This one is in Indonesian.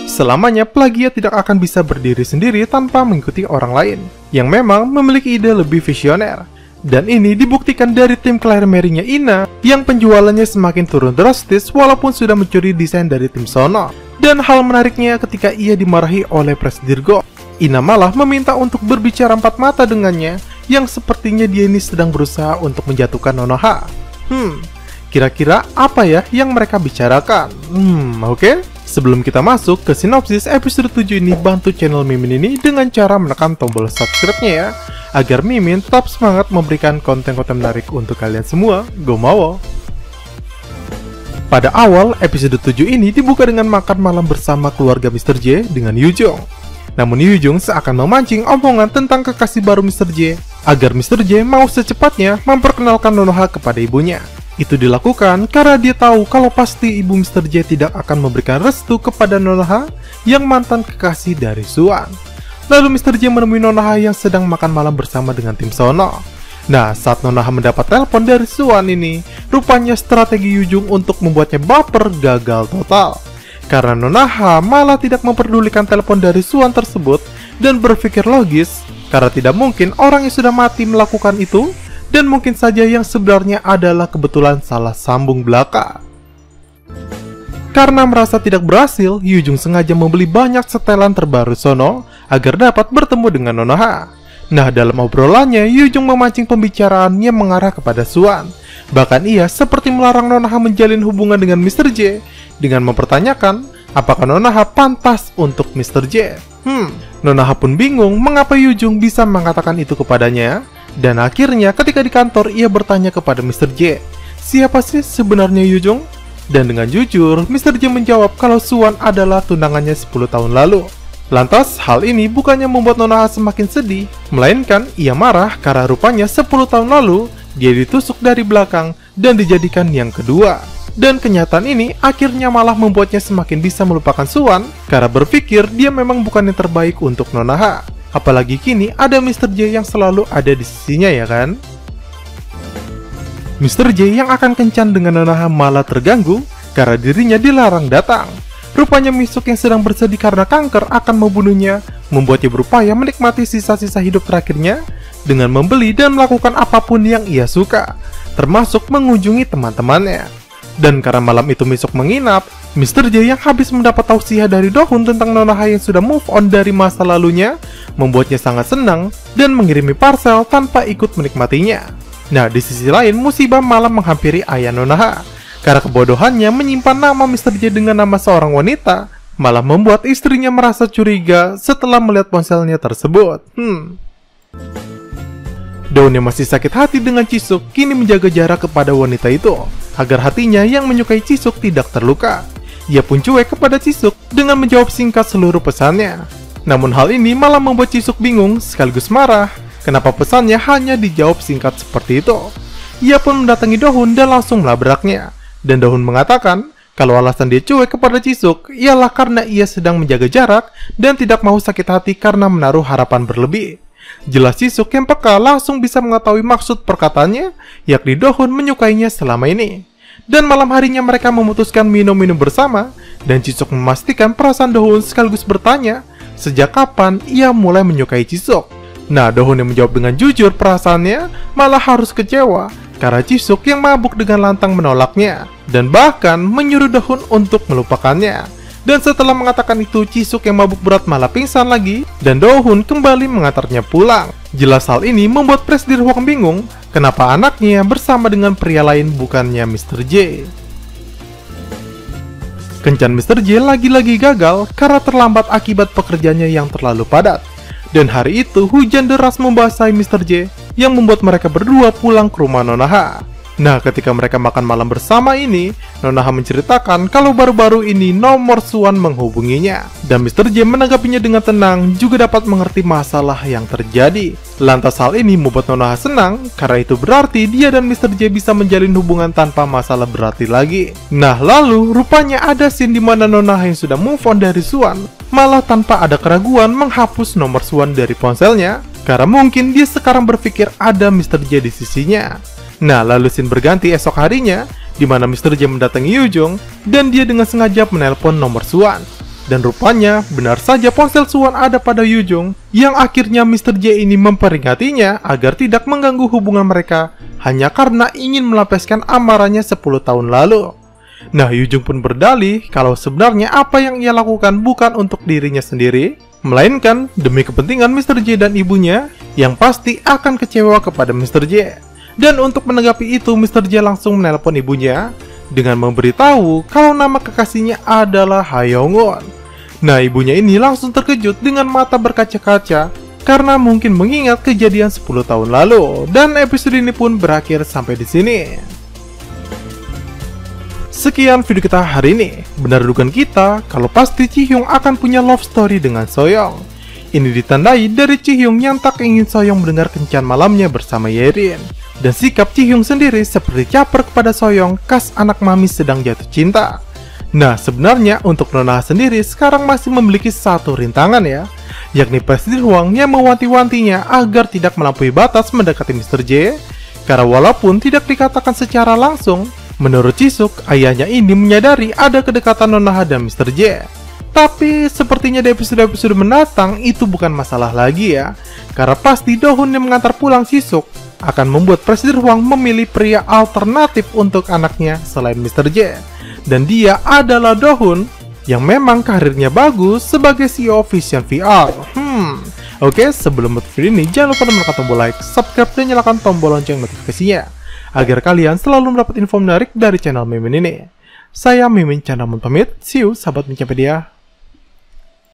Selamanya plagiat tidak akan bisa berdiri sendiri tanpa mengikuti orang lain yang memang memiliki ide lebih visioner. Dan ini dibuktikan dari tim Claire Merry-nya Ina yang penjualannya semakin turun drastis walaupun sudah mencuri desain dari tim sono. Dan hal menariknya ketika ia dimarahi oleh Presidir Go, Ina malah meminta untuk berbicara empat mata dengannya yang sepertinya dia ini sedang berusaha untuk menjatuhkan Nonoha. Kira-kira apa ya yang mereka bicarakan? Oke. Sebelum kita masuk ke sinopsis episode 7 ini, bantu channel Mimin ini dengan cara menekan tombol subscribe-nya ya, agar Mimin tetap semangat memberikan konten-konten menarik untuk kalian semua. Go mau! Pada awal, episode 7 ini dibuka dengan makan malam bersama keluarga Mr. J dengan Yujong. Namun Yujong seakan memancing omongan tentang kekasih baru Mr. J, agar Mr. J mau secepatnya memperkenalkan Nonoha kepada ibunya. Itu dilakukan karena dia tahu kalau pasti ibu Mr. J tidak akan memberikan restu kepada Nonoha yang mantan kekasih dari Suan. Lalu Mr. J menemui Nonoha yang sedang makan malam bersama dengan tim sono. Nah, saat Nonoha mendapat telepon dari Suan ini, rupanya strategi Yujong untuk membuatnya baper gagal total. Karena Nonoha malah tidak memperdulikan telepon dari Suan tersebut dan berpikir logis, karena tidak mungkin orang yang sudah mati melakukan itu, dan mungkin saja yang sebenarnya adalah kebetulan salah sambung belaka. Karena merasa tidak berhasil, Yujong sengaja membeli banyak setelan terbaru sono agar dapat bertemu dengan Nonoha. Nah, dalam obrolannya, Yujong memancing pembicaraan yang mengarah kepada Suan. Bahkan ia seperti melarang Nonoha menjalin hubungan dengan Mr. J dengan mempertanyakan apakah Nonoha pantas untuk Mr. J. Nonoha pun bingung mengapa Yujong bisa mengatakan itu kepadanya. Dan akhirnya ketika di kantor ia bertanya kepada Mr. J, siapa sih sebenarnya Yujong? Dan dengan jujur, Mr. J menjawab kalau Suan adalah tunangannya 10 tahun lalu. Lantas, hal ini bukannya membuat Nonoha semakin sedih, melainkan ia marah karena rupanya 10 tahun lalu dia ditusuk dari belakang dan dijadikan yang kedua. Dan kenyataan ini akhirnya malah membuatnya semakin bisa melupakan Suan karena berpikir dia memang bukan yang terbaik untuk Nonoha. Apalagi kini ada Mr. J yang selalu ada di sisinya ya kan? Mr. J yang akan kencan dengan Nonoha malah terganggu karena dirinya dilarang datang. Rupanya Misuk yang sedang bersedih karena kanker akan membunuhnya, membuatnya berupaya menikmati sisa-sisa hidup terakhirnya dengan membeli dan melakukan apapun yang ia suka, termasuk mengunjungi teman-temannya. Dan karena malam itu Misuk menginap, Mr. J yang habis mendapat tausiah dari Dohun tentang Nonoha yang sudah move on dari masa lalunya, membuatnya sangat senang dan mengirimi parcel tanpa ikut menikmatinya. Nah, di sisi lain, musibah malah menghampiri ayah Nonoha. Karena kebodohannya menyimpan nama Mr. J dengan nama seorang wanita, malah membuat istrinya merasa curiga setelah melihat ponselnya tersebut. Daun yang masih sakit hati dengan Chisuk kini menjaga jarak kepada wanita itu, agar hatinya yang menyukai Chisuk tidak terluka. Ia pun cuek kepada Chisuk dengan menjawab singkat seluruh pesannya. Namun hal ini malah membuat Chisuk bingung sekaligus marah kenapa pesannya hanya dijawab singkat seperti itu. Ia pun mendatangi Dohun dan langsung melabraknya. Dan Dohun mengatakan kalau alasan dia cuek kepada Chisuk ialah karena ia sedang menjaga jarak dan tidak mau sakit hati karena menaruh harapan berlebih. Jelas Chisuk yang peka langsung bisa mengetahui maksud perkataannya, yakni Dohun menyukainya selama ini. Dan malam harinya mereka memutuskan minum-minum bersama, dan Chisuk memastikan perasaan Dohun sekaligus bertanya sejak kapan ia mulai menyukai Chisuk. Nah, Dohun yang menjawab dengan jujur perasaannya malah harus kecewa karena Chisuk yang mabuk dengan lantang menolaknya dan bahkan menyuruh Dohun untuk melupakannya. Dan setelah mengatakan itu, Chisuk yang mabuk berat malah pingsan lagi dan Dohun kembali mengantarnya pulang. Jelas hal ini membuat Presidir Hwang bingung kenapa anaknya bersama dengan pria lain bukannya Mr. J. Kencan Mr. J lagi-lagi gagal karena terlambat akibat pekerjaannya yang terlalu padat. Dan hari itu hujan deras membasahi Mr. J yang membuat mereka berdua pulang ke rumah Nonoha. Nah, ketika mereka makan malam bersama ini, Nonoha menceritakan kalau baru-baru ini nomor Suan menghubunginya. Dan Mr. J menanggapinya dengan tenang, juga dapat mengerti masalah yang terjadi. Lantas hal ini membuat Nonoha senang, karena itu berarti dia dan Mr. J bisa menjalin hubungan tanpa masalah berarti lagi. Nah, lalu rupanya ada scene di mana Nonoha yang sudah move on dari Suan, malah tanpa ada keraguan menghapus nomor Suan dari ponselnya, karena mungkin dia sekarang berpikir ada Mr. J di sisinya. Nah, lalu scene berganti esok harinya, di mana Mr. J mendatangi Yujong, dan dia dengan sengaja menelpon nomor Suan. Dan rupanya, benar saja ponsel Suwon ada pada Yujong, yang akhirnya Mr. J ini memperingatinya agar tidak mengganggu hubungan mereka hanya karena ingin melampiaskan amarahnya 10 tahun lalu. Nah, Yujong pun berdalih kalau sebenarnya apa yang ia lakukan bukan untuk dirinya sendiri, melainkan demi kepentingan Mr. J dan ibunya, yang pasti akan kecewa kepada Mr. J. Dan untuk menanggapi itu, Mr. J langsung menelpon ibunya dengan memberitahu kalau nama kekasihnya adalah Hayongon. Nah, ibunya ini langsung terkejut dengan mata berkaca-kaca karena mungkin mengingat kejadian 10 tahun lalu. Dan episode ini pun berakhir sampai di sini. Sekian video kita hari ini. Benar dugaan kita kalau pasti Ji-hyung akan punya love story dengan Soyoung. Ini ditandai dari Ji-hyung yang tak ingin Soyoung mendengar kencan malamnya bersama Yerin. Dan sikap Ji-hyung sendiri seperti caper kepada Soyoung khas anak mami sedang jatuh cinta. Nah, sebenarnya untuk Nona sendiri sekarang masih memiliki satu rintangan ya, yakni Presiden Hwang yang mewanti-wantinya agar tidak melampaui batas mendekati Mr. J. Karena walaupun tidak dikatakan secara langsung, menurut Jisuk, ayahnya ini menyadari ada kedekatan Nona dan Mr. J. Tapi sepertinya di episode-episode mendatang itu bukan masalah lagi ya, karena pasti Dohun yang mengantar pulang Jisuk akan membuat Presiden Hwang memilih pria alternatif untuk anaknya selain Mr. J. Dan dia adalah Dohun yang memang karirnya bagus sebagai CEO Vision VR. Oke, sebelum menutup video ini jangan lupa menekan tombol like, subscribe, dan nyalakan tombol lonceng notifikasinya agar kalian selalu mendapat info menarik dari channel Mimin ini. Saya Mimin Candamun pamit, see you sahabat Mimin dia.